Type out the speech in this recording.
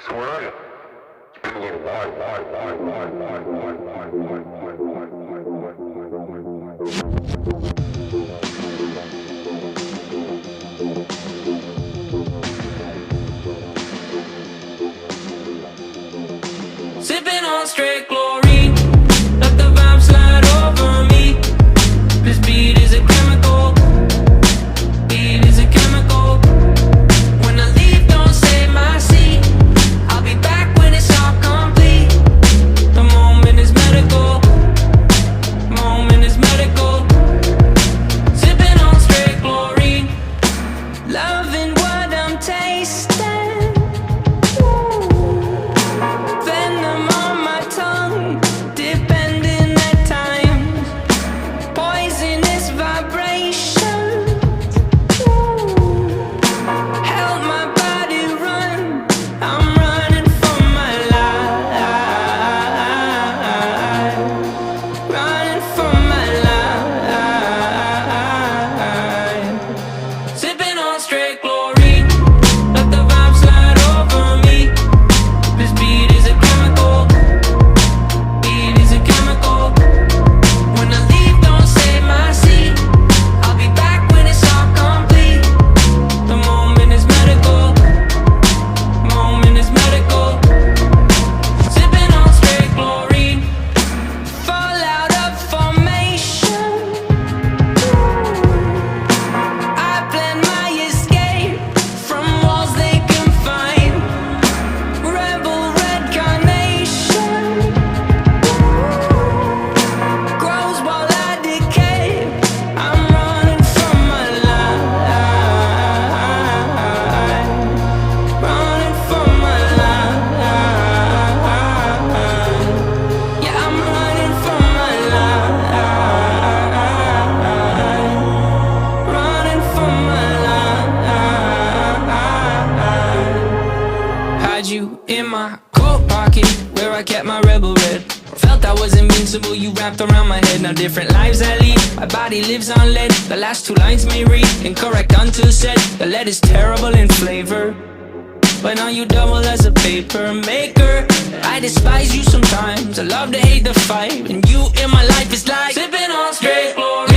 Sipping on straight chlorine, let the vibe slide over me. This beat is a chemical, beat is a chemical. When I leave, don't save my seat. I'll be back when it's all complete. The moment is medical, moment is medical. Sipping on straight chlorine, loving what I'm tasting. Venom on my tongue, depending at times. Poisonous vibrations, help my body run. I'm running for my life, running for my life. Sipping on straight chlorine, let the vibe slide over me. This beat is a chemical, beat is a chemical. When I leave, don't save my seat. I'll be back when it's all complete. The moment is medical, moment is medical. Sipping on straight chlorine, fallout of formation. I plan my escape from walls they confine. Rebel red carnation grows while I decay. I'm running from my life, running from my life. Yeah, I'm running from my life, running from my life. Had you in my coat pocket where I kept my rebel red. Felt I was invincible, you wrapped around my head. Now different lives I lead, my body lives on lead. The last two lines may read incorrect until said. The lead is terrible in flavor, but now you double as a paper maker. I despise you sometimes, I love to hate the fight. And you in my life is like sipping on straight chlorine.